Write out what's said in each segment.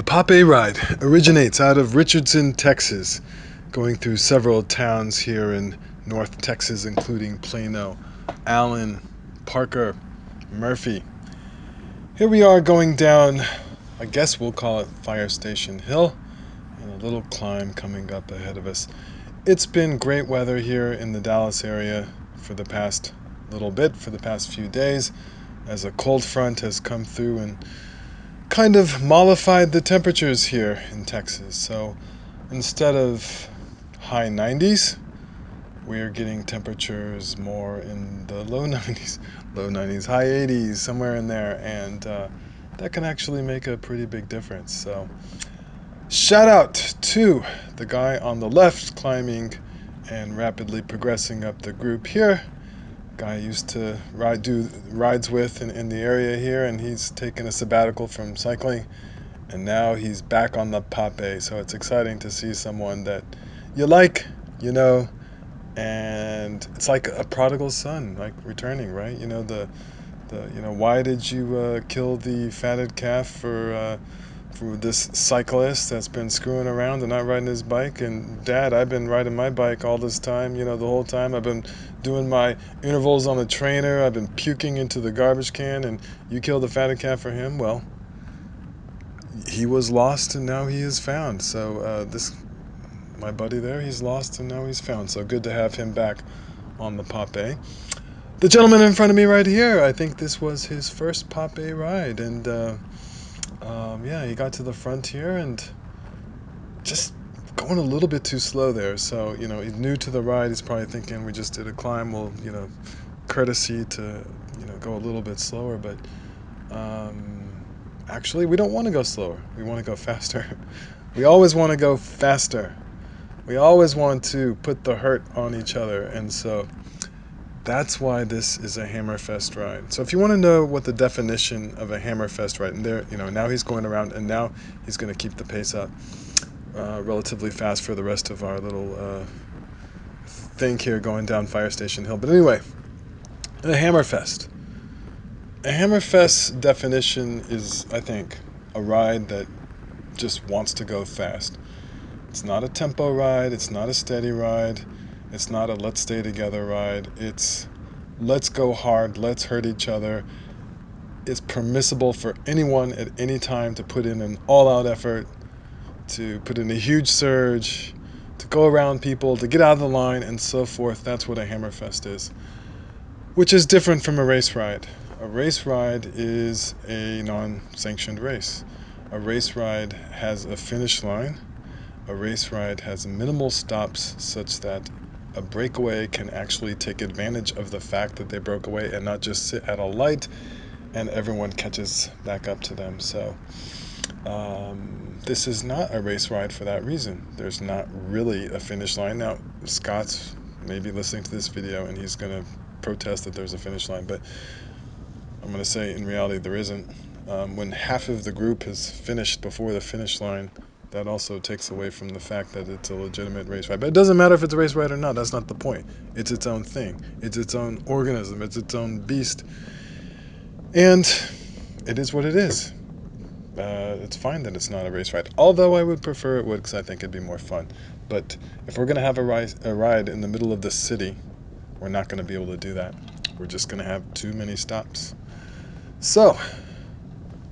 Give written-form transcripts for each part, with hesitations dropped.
The Pape ride originates out of Richardson, Texas, going through several towns here in North Texas, including Plano, Allen, Parker, Murphy. Here we are going down, I guess we'll call it Fire Station Hill, and a little climb coming up ahead of us. It's been great weather here in the Dallas area for the past little bit, for the past few days, as a cold front has come through and kind of mollified the temperatures here in Texas. So instead of high 90s, we're getting temperatures more in the low 90s, high 80s, somewhere in there, and that can actually make a pretty big difference. So shout out to the guy on the left climbing and rapidly progressing up the group here. Guy I used to do rides with in the area here, and he's taken a sabbatical from cycling, and now he's back on the Pape. So it's exciting to see someone that you like, you know, and it's like a prodigal son, like returning, right? Why did you kill the fatted calf for this cyclist that's been screwing around and not riding his bike? And Dad, I've been riding my bike all this time, the whole time. I've been doing my intervals on the trainer. I've been puking into the garbage can, and you killed the fatted calf for him? Well, he was lost and now he is found. So my buddy there, he's lost and now he's found. So good to have him back on the Pape. The gentleman in front of me right here, I think this was his first Pape ride, and yeah, he got to the front here and just going a little bit too slow there. So he's new to the ride. He's probably thinking we just did a climb. Well, courtesy to go a little bit slower, but actually we don't want to go slower. We want to go faster. We always want to go faster. We always want to put the hurt on each other, and so that's why this is a Hammerfest ride. So if you want to know what the definition of a Hammerfest ride, and there, now he's going around, and now he's going to keep the pace up relatively fast for the rest of our little thing here going down Fire Station Hill. But anyway, a Hammerfest. A Hammerfest definition is, I think, a ride that just wants to go fast. It's not a tempo ride. It's not a steady ride. It's not a let's stay together ride. It's let's go hard. Let's hurt each other. It's permissible for anyone at any time to put in an all-out effort, to put in a huge surge, to go around people, to get out of the line, and so forth. That's what a Hammerfest is, which is different from a race ride. A race ride is a non-sanctioned race. A race ride has a finish line. A race ride has minimal stops such that a breakaway can actually take advantage of the fact that they broke away and not just sit at a light and everyone catches back up to them. So this is not a race ride for that reason. There's not really a finish line. Now, Scott's maybe listening to this video and he's going to protest that there's a finish line, but I'm going to say in reality there isn't. When half of the group has finished before the finish line, that also takes away from the fact that it's a legitimate race ride. But it doesn't matter if it's a race ride or not. That's not the point. It's its own thing. It's its own organism. It's its own beast. And it is what it is. It's fine that it's not a race ride. Although I would prefer it would, because I think it'd be more fun. But if we're going to have a ride in the middle of the city, we're not going to be able to do that. We're just going to have too many stops. So,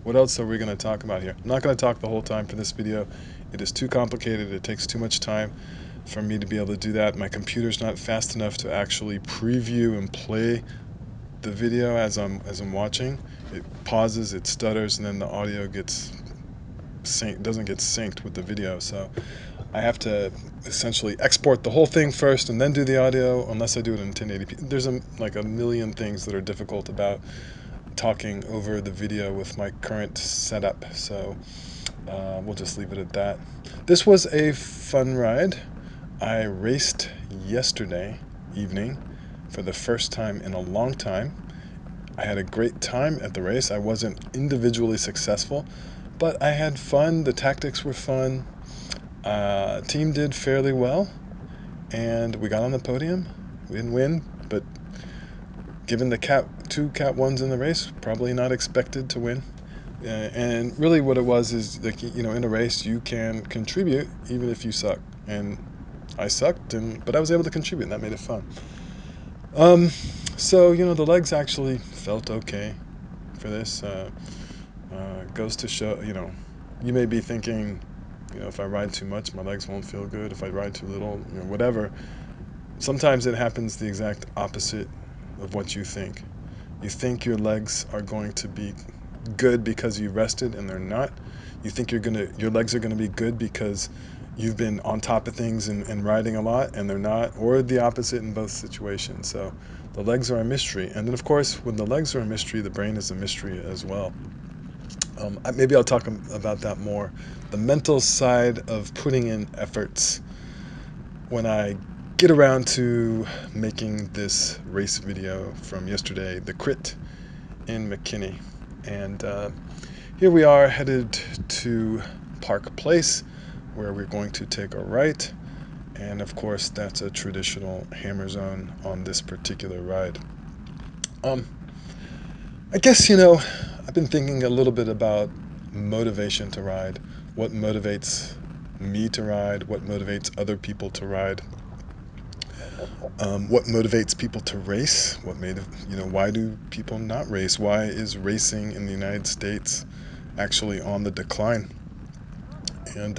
what else are we going to talk about here? I'm not going to talk the whole time for this video. It is too complicated. It takes too much time for me to be able to do that. My computer's not fast enough to actually preview and play the video as I'm watching. It pauses, it stutters, and then the audio doesn't get synced with the video. So I have to essentially export the whole thing first and then do the audio, unless I do it in 1080p. There's like a million things that are difficult about talking over the video with my current setup, so we'll just leave it at that. This was a fun ride. I raced yesterday evening for the first time in a long time. I had a great time at the race. I wasn't individually successful, but I had fun. The tactics were fun. Team did fairly well, and we got on the podium. We didn't win, but given the two Cat 1s in the race, probably not expected to win. And really, what it was is like, in a race you can contribute even if you suck. And I sucked, but I was able to contribute, and that made it fun. Um, so the legs actually felt okay for this. Goes to show, you may be thinking, if I ride too much, my legs won't feel good. If I ride too little, whatever. Sometimes it happens the exact opposite of what you think. You think your legs are going to be good because you rested, and they're not. You think your legs are gonna be good because you've been on top of things and riding a lot, and they're not, or the opposite in both situations. So the legs are a mystery, and then of course, when the legs are a mystery, the brain is a mystery as well. Maybe I'll talk about that more. The mental side of putting in efforts when I get around to making this race video from yesterday, the crit in McKinney. And here we are headed to Park Place, where we're going to take a right. And of course, that's a traditional hammer zone on this particular ride. Um, I guess, I've been thinking a little bit about motivation to ride. What motivates me to ride? What motivates other people to ride? What motivates people to race? Why do people not race? Why is racing in the United States actually on the decline? And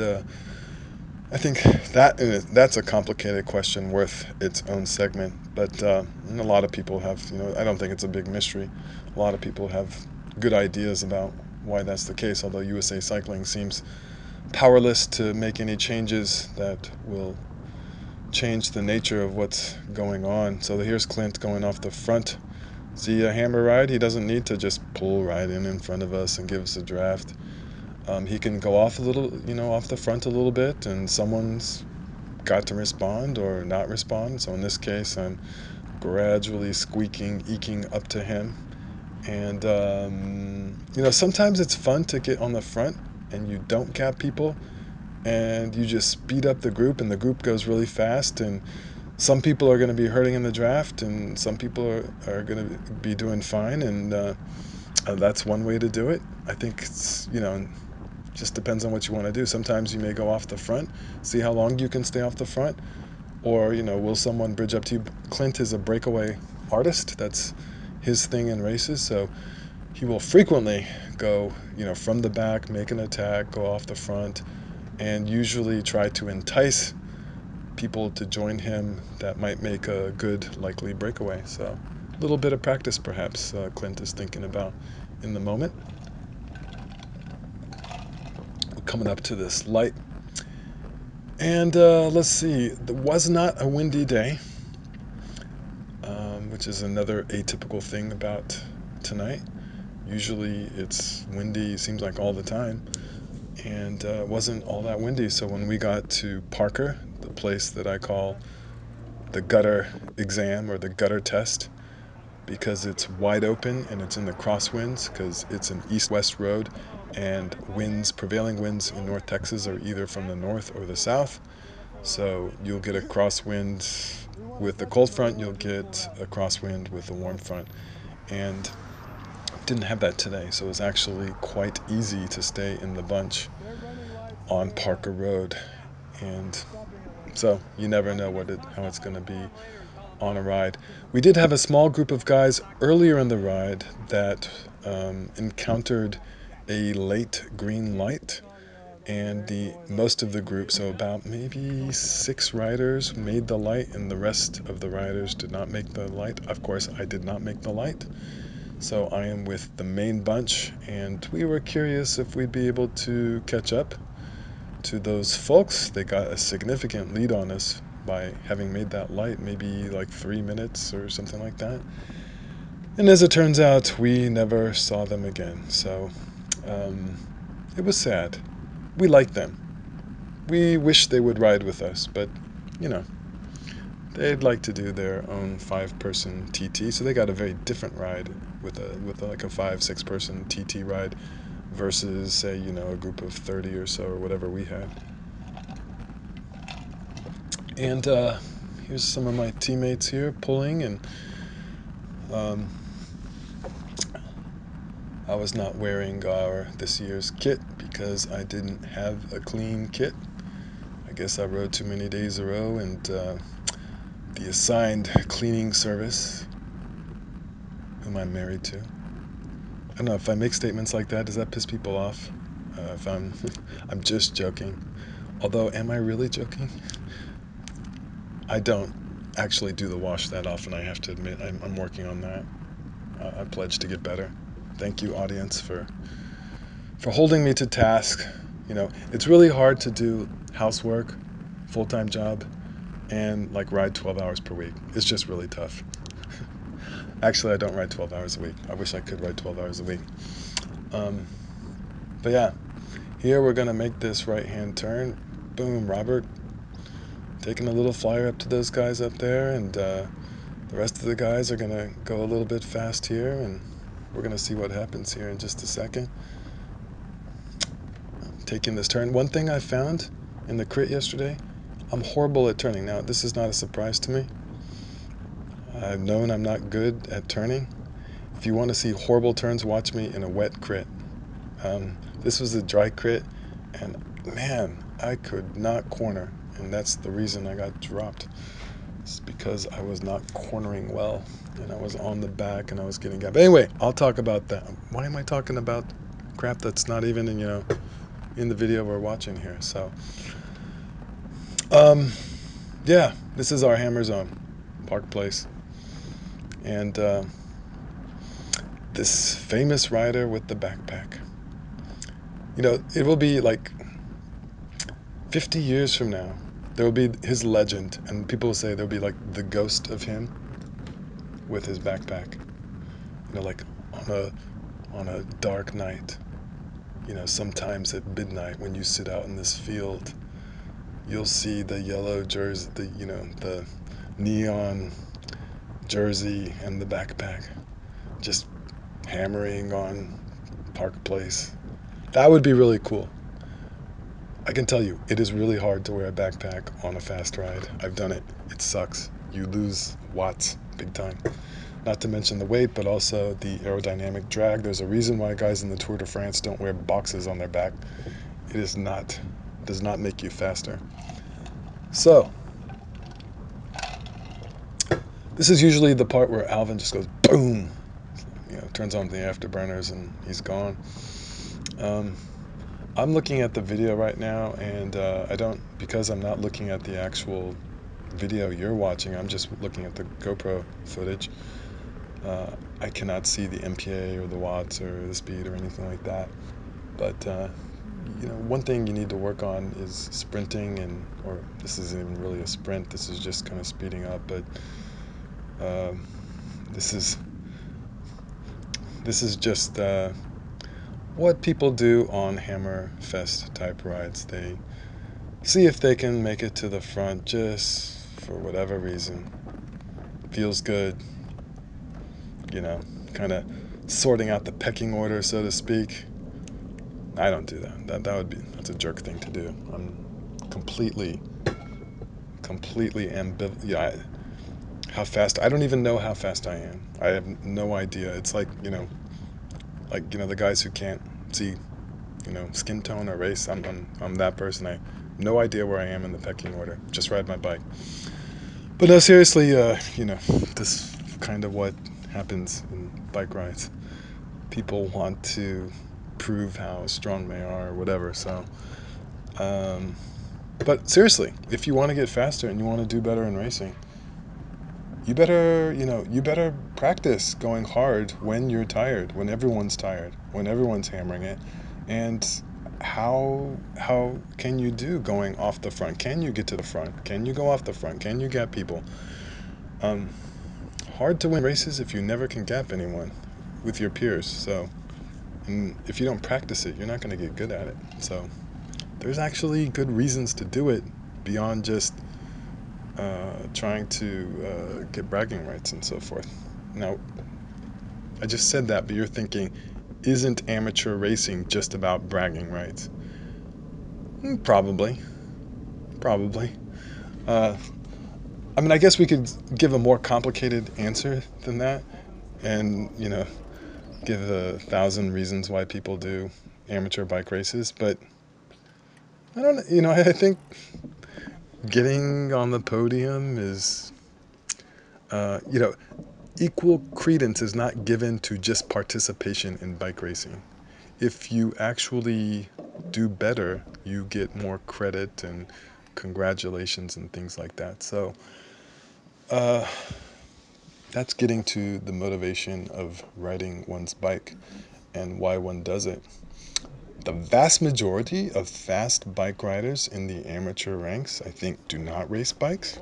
I think that's a complicated question worth its own segment. But a lot of people have, I don't think it's a big mystery. A lot of people have good ideas about why that's the case, although USA Cycling seems powerless to make any changes that will change the nature of what's going on. So here's Clint going off the front. See a hammer ride? He doesn't need to just pull right in front of us and give us a draft. He can go off a little, off the front a little bit, and someone's got to respond or not respond. So in this case, I'm gradually squeaking, eking up to him. And, sometimes it's fun to get on the front and you don't gap people and you just speed up the group, and the group goes really fast. And some people are going to be hurting in the draft, and some people are going to be doing fine. And that's one way to do it. I think it's, just depends on what you want to do. Sometimes you may go off the front, see how long you can stay off the front, or will someone bridge up to you. Clint is a breakaway artist. That's his thing in races. So he will frequently go, from the back, make an attack, go off the front, and usually try to entice people to join him that might make a good, likely breakaway. So a little bit of practice, perhaps, Clint is thinking about in the moment. We're coming up to this light. And let's see, it was not a windy day, which is another atypical thing about tonight. Usually it's windy, seems like all the time, and it wasn't all that windy. So when we got to Parker, the place that I call the gutter exam or the gutter test, because it's wide open and it's in the crosswinds, because it's an east-west road, and prevailing winds in North Texas are either from the north or the south. So you'll get a crosswind with the cold front, you'll get a crosswind with the warm front. And didn't have that today, so it was actually quite easy to stay in the bunch on Parker Road. And so you never know how it's going to be on a ride. We did have a small group of guys earlier in the ride that encountered a late green light, and the most of the group, so about maybe 6 riders, made the light, and the rest of the riders did not make the light. Of course, I did not make the light, so I am with the main bunch, and we were curious if we'd be able to catch up to those folks. They got a significant lead on us by having made that light, maybe like 3 minutes or something like that. And as it turns out, we never saw them again. So um, it was sad. We liked them. We wish they would ride with us, but you know, they'd like to do their own 5-person TT, so they got a very different ride with like a 5-6 person TT ride versus, say, a group of 30 or so or whatever we had. And here's some of my teammates here pulling, and um, I was not wearing our this year's kit because I didn't have a clean kit. I guess I rode too many days in a row, and the assigned cleaning service, whom I'm married to. I don't know if I make statements like that. Does that piss people off? If I'm, I'm just joking. Although, am I really joking? I don't actually do the wash that often. I have to admit, I'm working on that. I pledge to get better. Thank you, audience, for holding me to task. It's really hard to do housework, full-time job, and like ride 12 hours per week. It's just really tough. Actually, I don't ride 12 hours a week. I wish I could ride 12 hours a week. Um, but yeah, here we're gonna make this right-hand turn. Boom, Robert. Taking a little flyer up to those guys up there, and the rest of the guys are gonna go a little bit fast here, and we're gonna see what happens here in just a second. Taking this turn. One thing I found in the crit yesterday, I'm horrible at turning. Now, this is not a surprise to me. I've known I'm not good at turning. If you want to see horrible turns, watch me in a wet crit. This was a dry crit, and man, I could not corner, and that's the reason I got dropped. It's because I was not cornering well, and I was on the back, and I was getting gap. Anyway, I'll talk about that. Why am I talking about crap that's not even in the video we're watching here? So, yeah, this is our hammer zone, Park Place, and this famous rider with the backpack. It will be like 50 years from now. There will be his legend, and people will say there'll be like the ghost of him with his backpack. Like on a dark night. Sometimes at midnight when you sit out in this field, you'll see the yellow jersey, the neon jersey and the backpack just hammering on Park Place. That would be really cool. I can tell you, it is really hard to wear a backpack on a fast ride. I've done it. It sucks. You lose watts big time. Not to mention the weight, but also the aerodynamic drag. There's a reason why guys in the Tour de France don't wear boxes on their back. Does not make you faster. So, this is usually the part where Alvin just goes boom, turns on the afterburners and he's gone. I'm looking at the video right now, and because I'm not looking at the actual video you're watching, I'm just looking at the GoPro footage. I cannot see the MPA or the watts or the speed or anything like that. But one thing you need to work on is sprinting, or this isn't even really a sprint. This is just kind of speeding up. But this is just what people do on Hammerfest type rides. They see if they can make it to the front just for whatever reason. Feels good, kind of sorting out the pecking order, so to speak. I don't do that. That's a jerk thing to do. I'm completely ambivalent. Yeah, how fast? I don't even know how fast I am. I have no idea. It's like the guys who can't see skin tone or race. I'm that person. I have no idea where I am in the pecking order. Just ride my bike. But no, seriously, this kind of what happens in bike rides. People want to prove how strong they are or whatever. So, but seriously, if you want to get faster and you want to do better in racing, you better practice going hard when you're tired, when everyone's tired, when everyone's hammering it. And how can you do going off the front? Can you get to the front? Can you go off the front? Can you gap people? Hard to win races if you never can gap anyone with your peers. So, and if you don't practice it, you're not going to get good at it. So, there's actually good reasons to do it beyond just trying to get bragging rights and so forth. Now, I just said that, but you're thinking, isn't amateur racing just about bragging rights? Probably. Probably. I guess we could give a more complicated answer than that. And, give 1,000 reasons why people do amateur bike races, but I don't know, I think getting on the podium is, equal credence is not given to just participation in bike racing. If you actually do better, you get more credit and congratulations and things like that. So that's getting to the motivation of riding one's bike and why one does it. The vast majority of fast bike riders in the amateur ranks, I think, do not race bikes.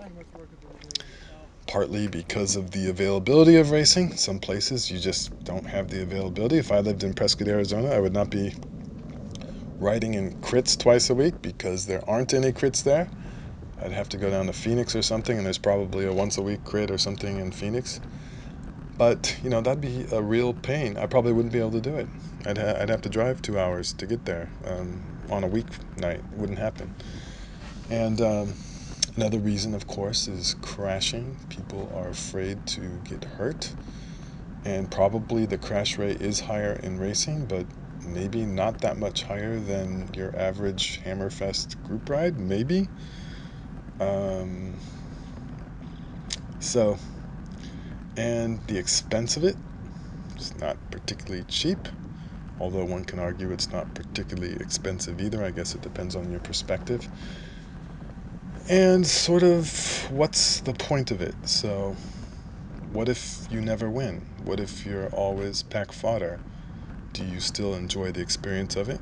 Partly because of the availability of racing. Some places you just don't have the availability. If I lived in Prescott, Arizona, I would not be riding in crits twice a week because there aren't any crits there. I'd have to go down to Phoenix or something, and there's probably a once a week crit or something in Phoenix. But, that'd be a real pain. I probably wouldn't be able to do it. I'd have to drive 2 hours to get there on a weeknight. It wouldn't happen. And another reason, of course, is crashing. People are afraid to get hurt. And probably the crash rate is higher in racing, but maybe not that much higher than your average Hammerfest group ride, maybe. So, and the expense of it is not particularly cheap, although one can argue it's not particularly expensive either. I guess it depends on your perspective. And sort of, what's the point of it? So, what if you never win? What if you're always pack fodder? Do you still enjoy the experience of it?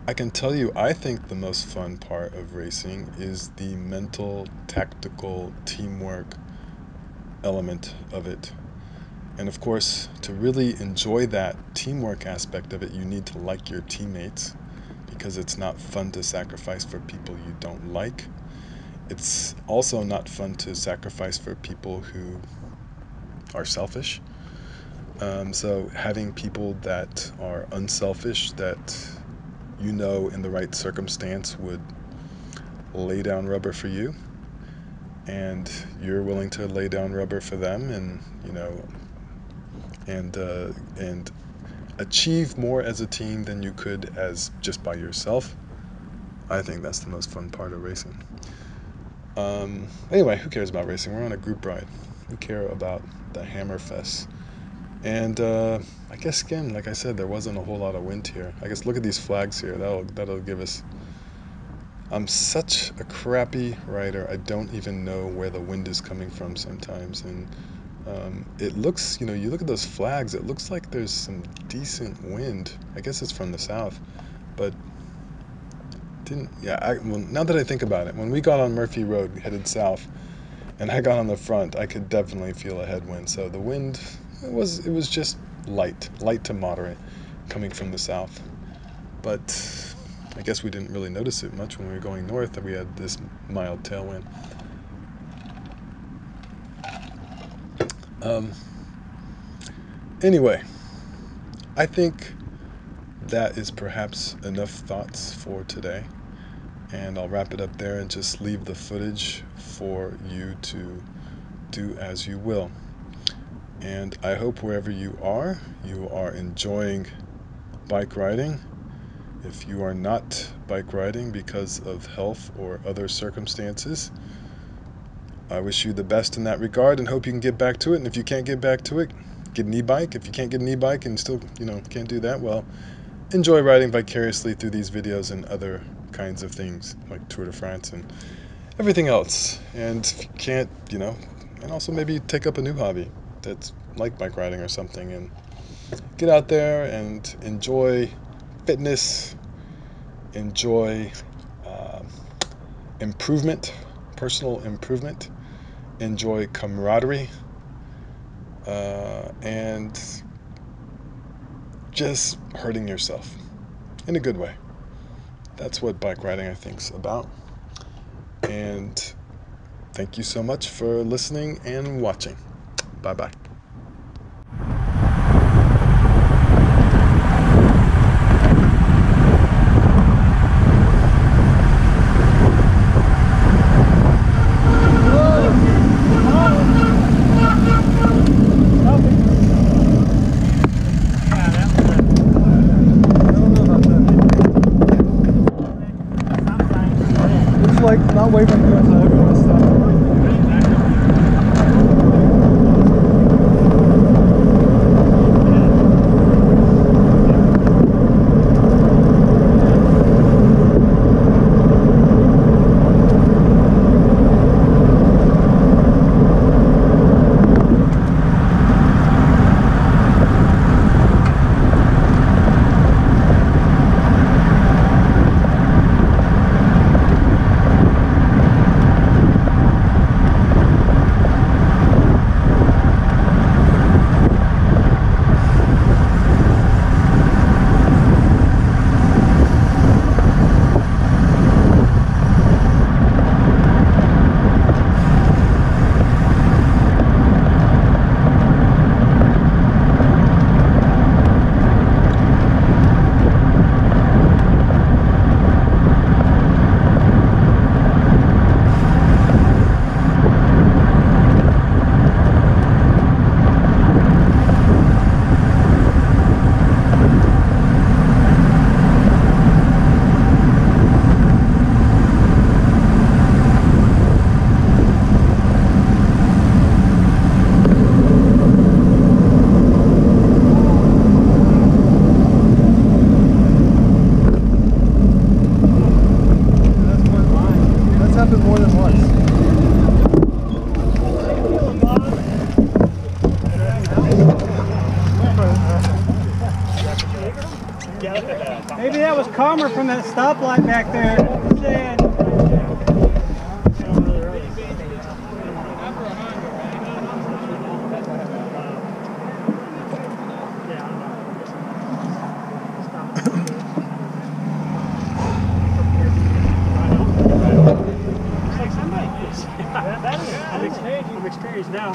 I can tell you, I think the most fun part of racing is the mental, tactical, teamwork element of it. And of course, to really enjoy that teamwork aspect of it, you need to like your teammates, because it's not fun to sacrifice for people you don't like. It's also not fun to sacrifice for people who are selfish. So having people that are unselfish, that in the right circumstance would lay down rubber for you, and you're willing to lay down rubber for them, and and achieve more as a team than you could as just by yourself. I think that's the most fun part of racing. Anyway, who cares about racing? We're on a group ride. We care about the Hammerfest. And I guess, again, like I said, there wasn't a whole lot of wind here. I guess look at these flags here. That'll give us... I'm such a crappy rider. I don't even know where the wind is coming from sometimes. And it looks, you look at those flags, it looks like there's some decent wind. I guess it's from the south. But well, now that I think about it, when we got on Murphy Road headed south, and I got on the front, I could definitely feel a headwind. So the wind, it was just light to moderate, coming from the south. But I guess we didn't really notice it much when we were going north, that we had this mild tailwind. Anyway, I think that is perhaps enough thoughts for today. And I'll wrap it up there and just leave the footage for you to do as you will. And I hope wherever you are enjoying bike riding. If you are not bike riding because of health or other circumstances, I wish you the best in that regard and hope you can get back to it. And if you can't get back to it, get an e-bike. If you can't get an e-bike and still, can't do that, well, enjoy riding vicariously through these videos and other kinds of things like Tour de France and everything else. And if you can't, and also maybe take up a new hobby that's like bike riding or something, and get out there and enjoy fitness, enjoy improvement, personal improvement, enjoy camaraderie, and just hurting yourself in a good way. That's what bike riding, I think, is about. And thank you so much for listening and watching. Bye-bye. like not waving at you until everyone stops. Maybe that was calmer from that stoplight back there. Saying, I'm experienced now.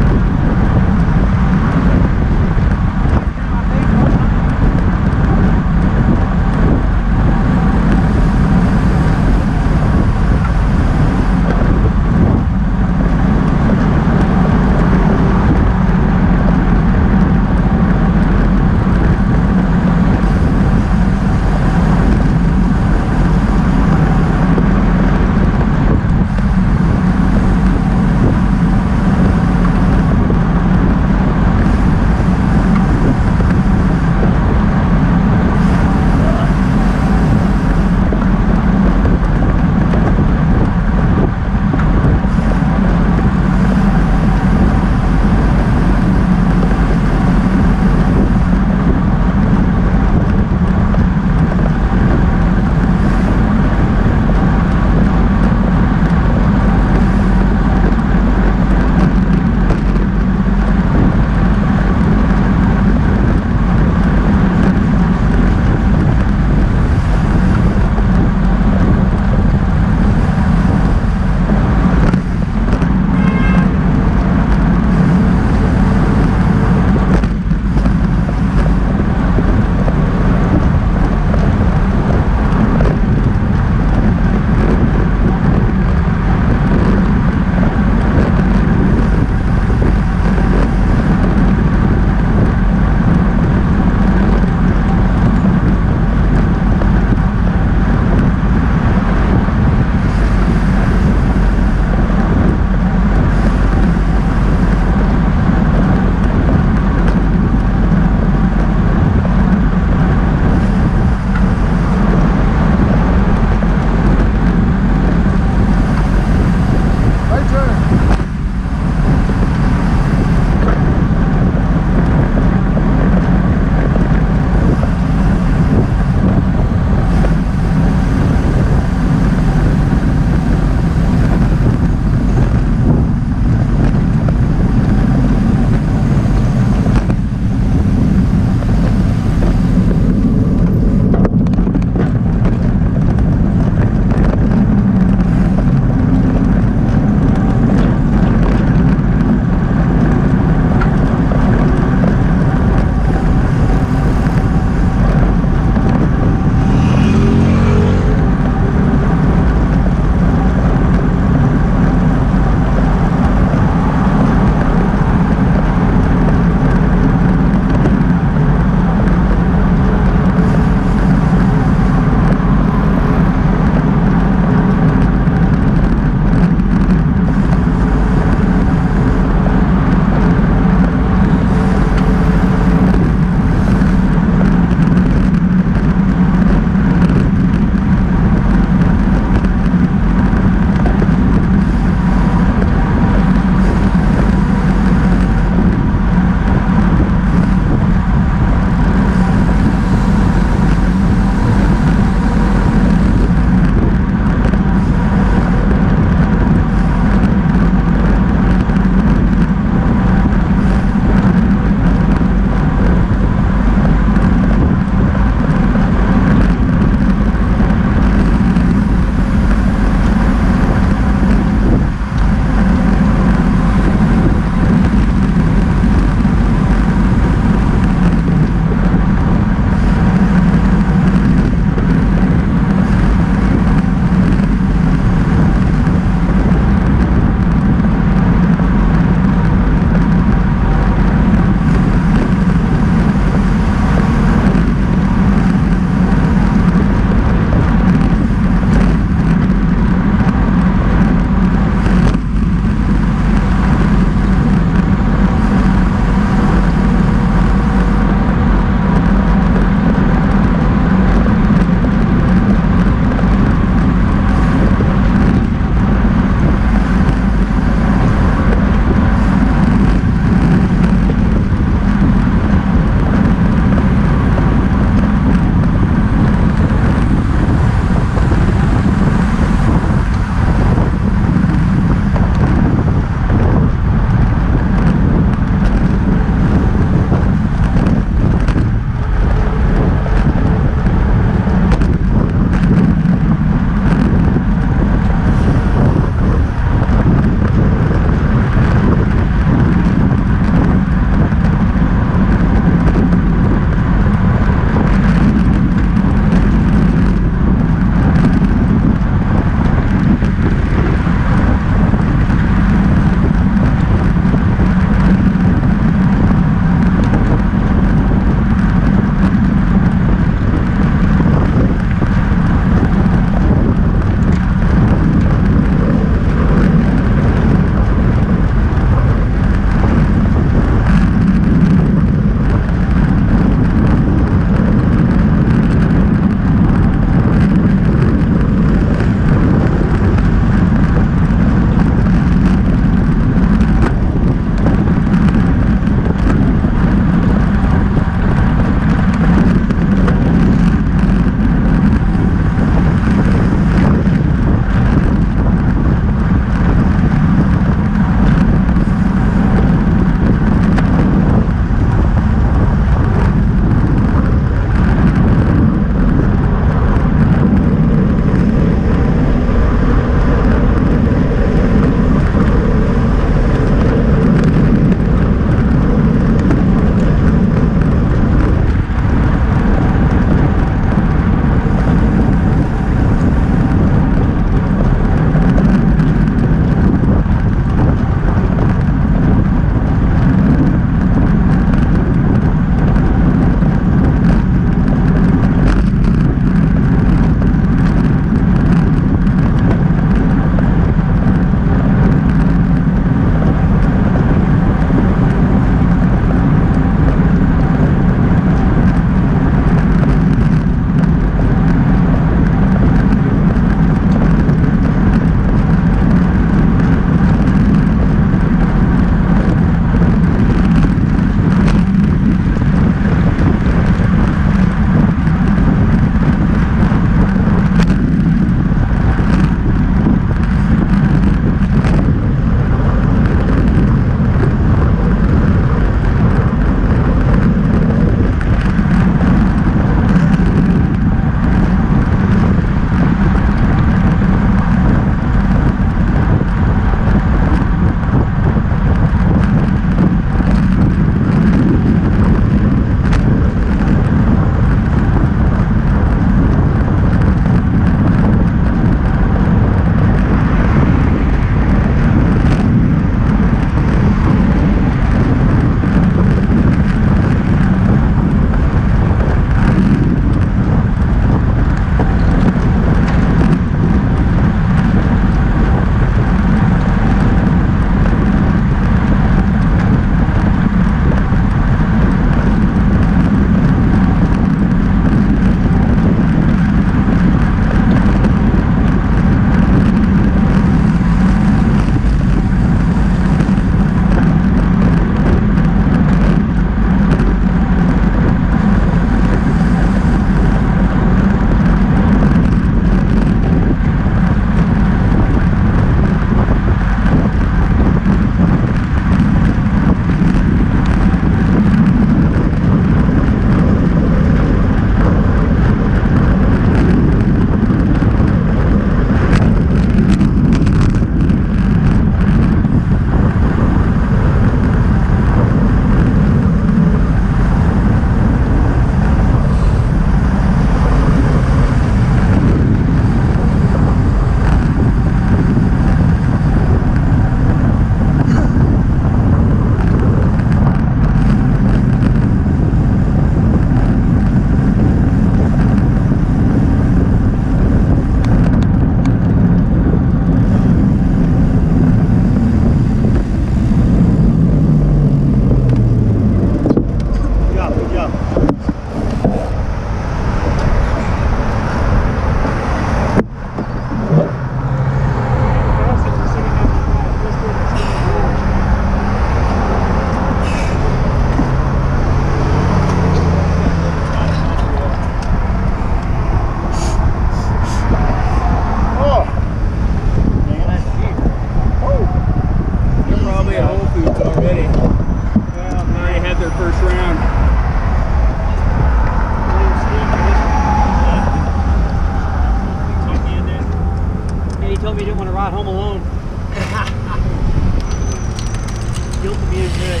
appealed to me is that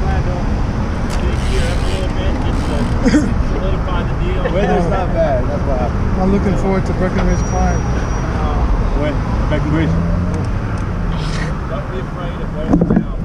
glad to gear up a little bit just to solidify the deal. Weather's not bad, that's why. I'm looking forward to Breckenridge climb. When? Breckenridge. Don't be afraid of weather now.